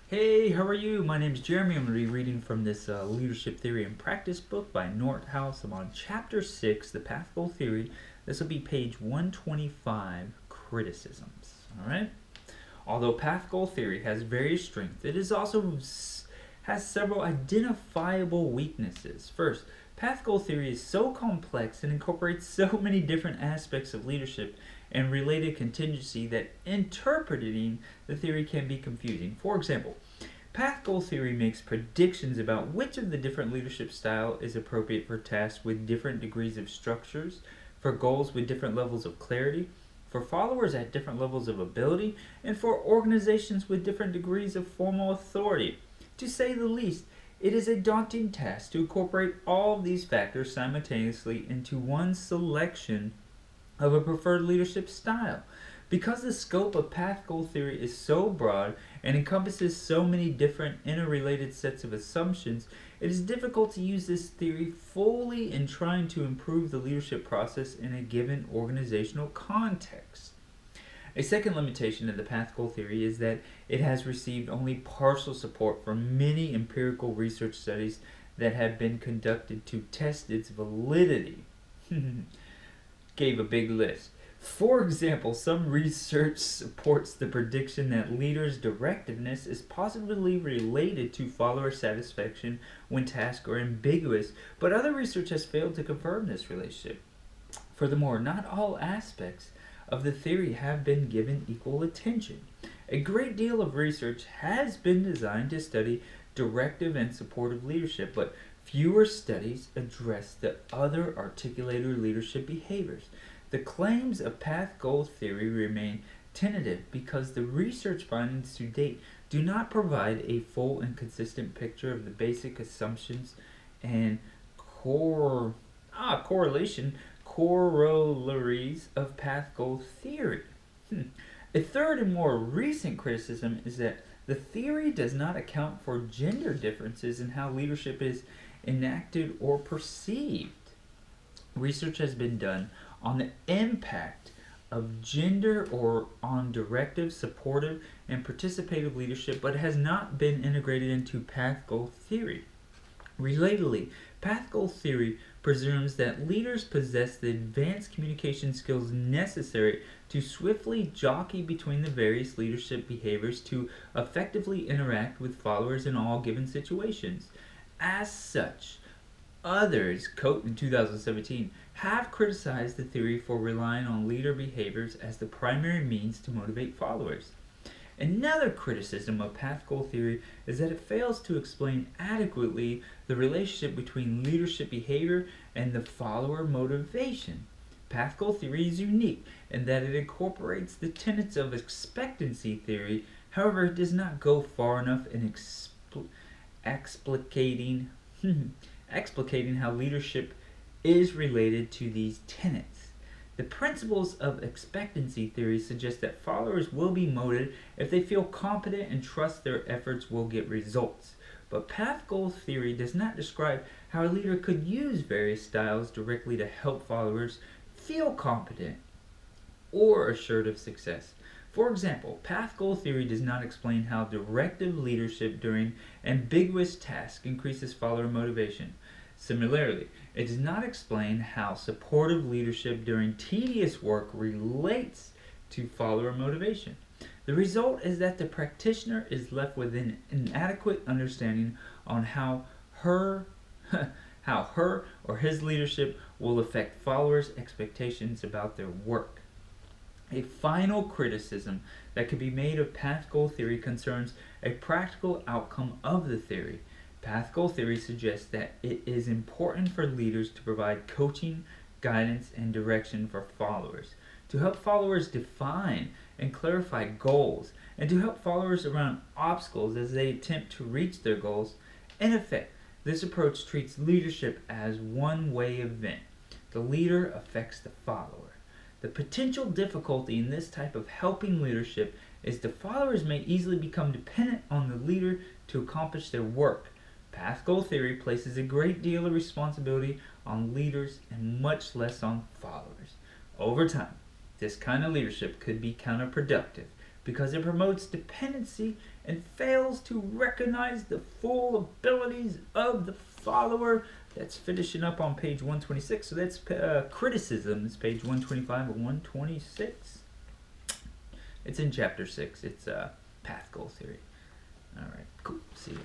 Hey, how are you? My name's Jeremy. I'm going to be reading from this Leadership Theory and Practice book by Northouse. I'm on Chapter 6, The Path Goal Theory. This will be page 125, Criticisms. Alright? Although path goal theory has various strengths, it is also has several identifiable weaknesses. First, path goal theory is so complex and incorporates so many different aspects of leadership and related contingency that interpreting the theory can be confusing. For example, path goal theory makes predictions about which of the different leadership style is appropriate for tasks with different degrees of structures, for goals with different levels of clarity, for followers at different levels of ability, and for organizations with different degrees of formal authority. To say the least, it is a daunting task to incorporate all of these factors simultaneously into one selection of a preferred leadership style. Because the scope of path goal theory is so broad and encompasses so many different interrelated sets of assumptions, it is difficult to use this theory fully in trying to improve the leadership process in a given organizational context. A second limitation of the path goal theory is that it has received only partial support from many empirical research studies that have been conducted to test its validity. Gave a big list. For example, some research supports the prediction that leaders' directiveness is positively related to follower satisfaction when tasks are ambiguous, but other research has failed to confirm this relationship. Furthermore, not all aspects of the theory have been given equal attention. A great deal of research has been designed to study directive and supportive leadership, but fewer studies address the other articulator leadership behaviors. The claims of path goal theory remain tentative because the research findings to date do not provide a full and consistent picture of the basic assumptions and corollaries of path goal theory. A third and more recent criticism is that the theory does not account for gender differences in how leadership is enacted or perceived. Research has been done on the impact of gender or on directive, supportive, and participative leadership, but has not been integrated into path goal theory. Relatedly, path goal theory presumes that leaders possess the advanced communication skills necessary to swiftly jockey between the various leadership behaviors to effectively interact with followers in all given situations. As such, others, Coate in 2017, have criticized the theory for relying on leader behaviors as the primary means to motivate followers. Another criticism of path goal theory is that it fails to explain adequately the relationship between leadership behavior and the follower motivation. Path goal theory is unique in that it incorporates the tenets of expectancy theory, however, it does not go far enough in explicating how leadership is related to these tenets. The principles of expectancy theory suggest that followers will be motivated if they feel confident and trust their efforts will get results. But path goal theory does not describe how a leader could use various styles directly to help followers feel confident or assured of success. For example, path goal theory does not explain how directive leadership during ambiguous tasks increases follower motivation. Similarly, it does not explain how supportive leadership during tedious work relates to follower motivation. The result is that the practitioner is left with an inadequate understanding on how her or his leadership will affect followers' expectations about their work. A final criticism that could be made of path goal theory concerns a practical outcome of the theory. Path goal theory suggests that it is important for leaders to provide coaching, guidance, and direction for followers, to help followers define and clarify goals, and to help followers around obstacles as they attempt to reach their goals. In effect, this approach treats leadership as one-way event. The leader affects the follower. The potential difficulty in this type of helping leadership is the followers may easily become dependent on the leader to accomplish their work. Path goal theory places a great deal of responsibility on leaders and much less on followers. Over time, this kind of leadership could be counterproductive because it promotes dependency and fails to recognize the full abilities of the follower. That's finishing up on page 126. So that's Criticisms, page 125 and 126. It's in chapter 6. It's path goal theory. All right, cool. See you.